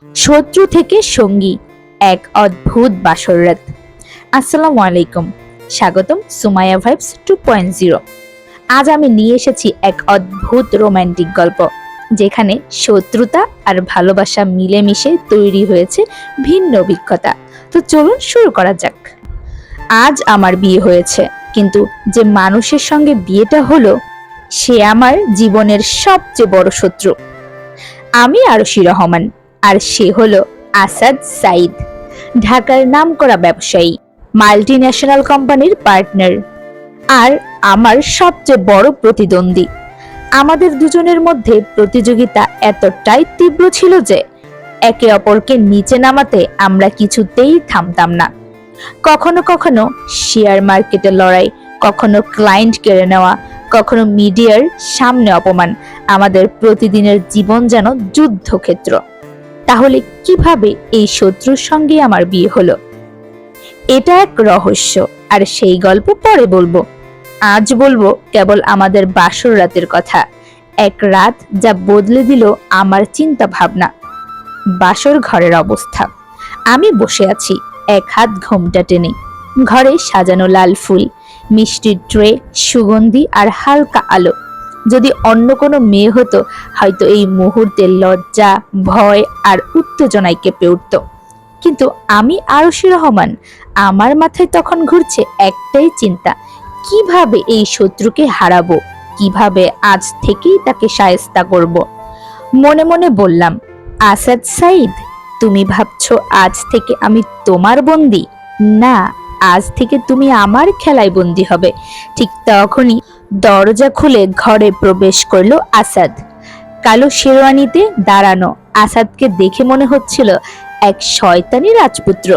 শত্রু থেকে সঙ্গী, এক অদ্ভুত বাসর রাত। আসসালামু আলাইকুম, স্বাগতম সুমাইয়া ভাইবস 2.0। আজ আমি নিয়ে এসেছি এক অদ্ভুত রোমান্টিক গল্প, যেখানে শত্রুতা আর ভালোবাসা মিলেমিশে তৈরি হয়েছে ভিন্ন অভিজ্ঞতা। তো চলুন শুরু করা যাক। আজ আমার বিয়ে হয়েছে, কিন্তু যে মানুষের সঙ্গে বিয়েটা হলো সে আমার জীবনের সবচেয়ে বড় শত্রু। আমি আরশি রহমান, আর সে হলো আসাদ সাইদ, ঢাকার নামকরা ব্যবসায়ী, মাল্টি ন্যাশনাল কোম্পানির পার্টনার, আর আমার সবচেয়ে বড় প্রতিদ্বন্দ্বী। আমাদের দুজনের মধ্যে প্রতিযোগিতা এতটাই তীব্র ছিল যে একে অপরকে নিচে নামাতে আমরা কিছুতেই থামতাম না। কখনো কখনো শেয়ার মার্কেটে লড়াই, কখনো ক্লায়েন্ট কেড়ে নেওয়া, কখনো মিডিয়ার সামনে অপমান। আমাদের প্রতিদিনের জীবন যেন যুদ্ধক্ষেত্র। তাহলে কিভাবে এই শত্রুর সঙ্গে আমার বিয়ে হলো? এটা এক রহস্য, আর সেই গল্প পরে বলবো। আজ বলবো কেবল আমাদের বাসর রাতের কথা, এক রাত যা বদলে দিল আমার চিন্তা ভাবনা। বাসর ঘরের অবস্থা। আমি বসে আছি, এক হাত ঘোমটা টেনে। ঘরে সাজানো লাল ফুল, মিষ্টির ট্রে, সুগন্ধি আর হালকা আলো। যদি অন্য কোনো মেয়ে হতো, হয়তো এই মুহূর্তে লজ্জা, ভয় আর উত্তেজনায় কেঁপে উঠত। কিন্তু আমি আরশি রহমান, আমার মাথায় তখন ঘুরছে একটাই চিন্তা, কিভাবে এই শত্রুকে হারাবো, কিভাবে আজ থেকেই তাকে শায়েস্তা করব। মনে মনে বললাম, আসাদ সাইদ, তুমি ভাবছো আজ থেকে আমি তোমার বন্দী? না, আজ থেকে তুমি আমার খেলায় বন্দী হবে। ঠিক তখনই দরজা খুলে ঘরে প্রবেশ করলো আসাদ। কালো শেরওয়ানিতে দাঁড়ানো আসাদকে দেখে মনে হচ্ছিল এক শয়তানি রাজপুত্র।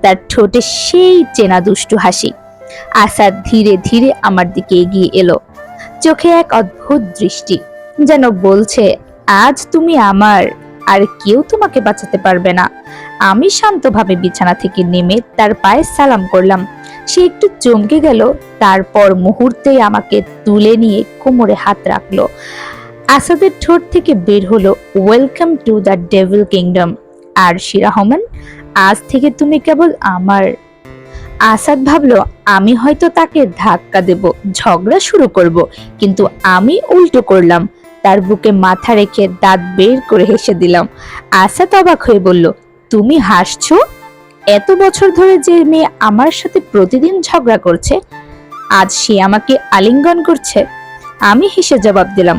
তার ঠোঁটে সেই চেনা দুষ্টু হাসি। আসাদ ধীরে ধীরে আমার দিকে এগিয়ে এলো, চোখে এক অদ্ভুত দৃষ্টি, যেন বলছে, আজ তুমি আমার, আর কেউ তোমাকে বাঁচাতে পারবে না। আমি শান্তভাবে বিছানা থেকে নেমে তার পায়ে সালাম করলাম। সে একটু চমকে গেল, তারপর মুহূর্তেই আমাকে তুলে নিয়ে কোমরে হাত রাখলো। আসাদের ঠোঁট থেকে বের হলো, welcome to the devil kingdom Arshi Rahman, আজ থেকে তুমি কেবল আমার। আসাদ ভাবলো আমি হয়তো তাকে ধাক্কা দেব, ঝগড়া শুরু করব, কিন্তু আমি উল্টো করলাম। তার বুকে মাথা রেখে দাঁত বের করে হেসে দিলাম। আসাদ অবাক হয়ে বলল, তুমি হাসছো? এত বছর ধরে যে মেয়ে আমার সাথে প্রতিদিন ঝগড়া করছে, আজ সে আমাকে আলিঙ্গন করছে? আমি হেসে জবাব দিলাম,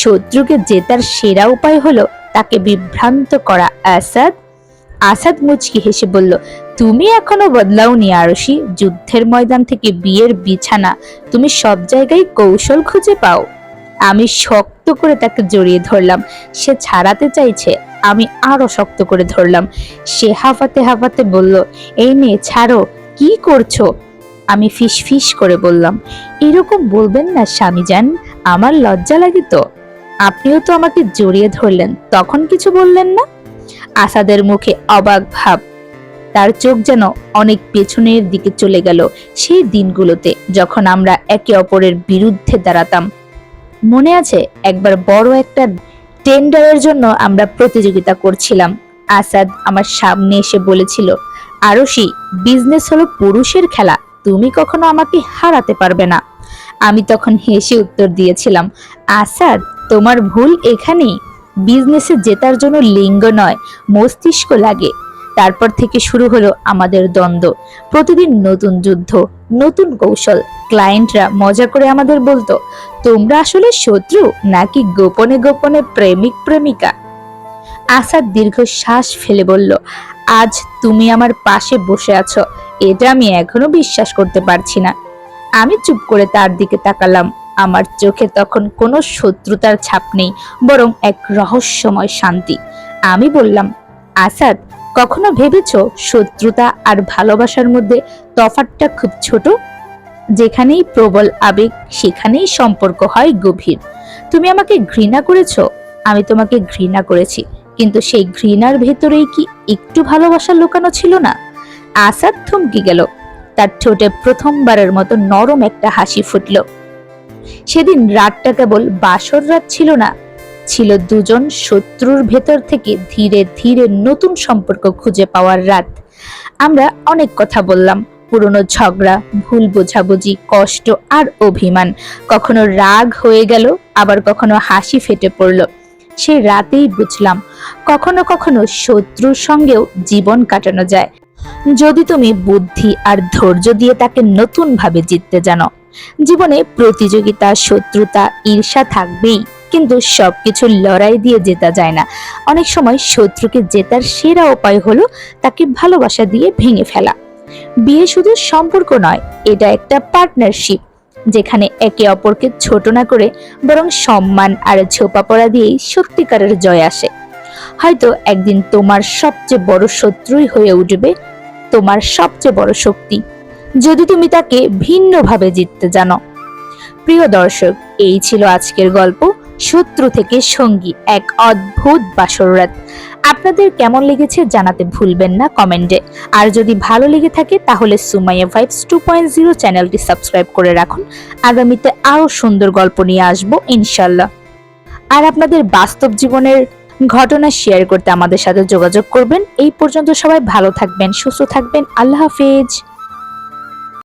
শত্রুকে জেতার সেরা উপায় হলো তাকে বিভ্রান্ত করা আসাদ। আসাদ মুচকি হেসে বলল, তুমি এখনো বদলাওনি আরশি। যুদ্ধের ময়দান থেকে বিয়ের বিছানা, তুমি সব জায়গায় কৌশল খুঁজে পাও। আমি শক্ত করে তাকে জড়িয়ে ধরলাম। সে ছাড়াতে চাইছে, আমি আরো শক্ত করে ধরলাম। সে হাঁপাতে হাঁপাতে বলল, এই মেয়ে ছাড়ো, কি করছো? আমি ফিস ফিস করে বললাম, এরকম বলবেন না স্বামীজান, আমার লজ্জা লাগে তো। আপনিও তো আমাকে জড়িয়ে ধরলেন, তখন কিছু বললেন না। আসাদের মুখে অবাক ভাব, তার চোখ যেন অনেক পেছনের দিকে চলে গেল, সেই দিনগুলোতে যখন আমরা একে অপরের বিরুদ্ধে দাঁড়াতাম। মনে আছে একবার বড় একটা টেন্ডারের জন্য আমরা প্রতিযোগিতা করছিলাম। আসাদ আমার সামনে এসে বলেছিল, আরশি, বিজনেস হলো পুরুষের খেলা, তুমি কখনো আমাকে হারাতে পারবে না। আমি তখন হেসে উত্তর দিয়েছিলাম, আসাদ, তোমার ভুল এখানেই। বিজনেসে জেতার জন্য লিঙ্গ নয়, মস্তিষ্ক লাগে। তারপর থেকে শুরু হলো আমাদের দ্বন্দ্ব। প্রতিদিন নতুন যুদ্ধ, নতুন কৌশল। ক্লায়েন্টরা মজা করে আমাদের বলতো, তোমরা আসলে শত্রু নাকি গোপনে গোপনে প্রেমিক প্রেমিকা? আসাদ দীর্ঘশ্বাস ফেলে বলল, আজ তুমি আমার পাশে বসে আছো, এটা আমি এখনো বিশ্বাস করতে পারছি না। আমি চুপ করে তার দিকে তাকালাম। আমার চোখে তখন কোনো শত্রুতার ছাপ নেই, বরং এক রহস্যময় শান্তি। আমি বললাম, আসাদ, কখনো ভেবেছো শত্রুতা আর ভালোবাসার মধ্যে তফাৎটা খুব ছোট? যেখানেই প্রবল আবেগ, সেখানেই সম্পর্ক হয় গভীর। তুমি আমাকে ঘৃণা করেছো, আমি তোমাকে ঘৃণা করেছি, কিন্তু সেই ঘৃণার ভেতরেই কি একটু ভালোবাসা লুকানো ছিল না? আসাদ থমকে গেল, তার ঠোঁটে প্রথমবারের মতো নরম একটা হাসি ফুটল। সেদিন রাতটা কেবল বাসর রাত ছিল না, ছিল দুজন শত্রুর ভেতর থেকে ধীরে ধীরে নতুন সম্পর্ক খুঁজে পাওয়ার রাত। আমরা অনেক কথা বললাম, পুরনো ঝগড়া, ভুল বোঝাবুঝি, কষ্ট আর অভিমান, কখনো রাগ হয়ে গেল, আবার কখনো হাসি ফেটে পড়ল। সেই রাতেই বুঝলাম কখনো কখনো শত্রুর সঙ্গেও জীবন কাটানো যায়, যদি তুমি বুদ্ধি আর ধৈর্য দিয়ে তাকে নতুন ভাবে জিততে জানো। জীবনে প্রতিযোগিতা, শত্রুতা, ঈর্ষা থাকবেই, কিন্তু সবকিছু লড়াই দিয়ে জেতা যায় না। অনেক সময় শত্রুকে জেতার সেরা উপায় হলো তাকে ভালোবাসা দিয়ে ভেঙে ফেলা। বিয়ে শুধু সম্পর্ক নয়, এটা একটা পার্টনারশিপ, যেখানে একে অপরকে ছোট না করে বরং সম্মান আর ঝোপাপড়া দিয়েই সত্যিকারের জয় আসে। হয়তো একদিন তোমার সবচেয়ে বড় শত্রুই হয়ে উঠবে তোমার সবচেয়ে বড় শক্তি, যদি তুমি তাকে ভিন্নভাবে জিততে জানো। প্রিয় দর্শক, এই ছিল আজকের গল্প, শত্রু থেকে সঙ্গী, এক অদ্ভুত বাসর রাত। আপনাদের কেমন লেগেছে জানাতে ভুলবেন না কমেন্টে। আর যদি ভালো লেগে থাকে তাহলে সুমাইয়া ভাইবস 2.0 চ্যানেলটি সাবস্ক্রাইব করে রাখুন। আগামীতে আরো সুন্দর গল্প নিয়ে আসবো ইনশাল্লাহ। আর আপনাদের বাস্তব জীবনের ঘটনা শেয়ার করতে আমাদের সাথে যোগাযোগ করবেন। এই পর্যন্ত সবাই ভালো থাকবেন, সুস্থ থাকবেন। আল্লাহ হাফেজ।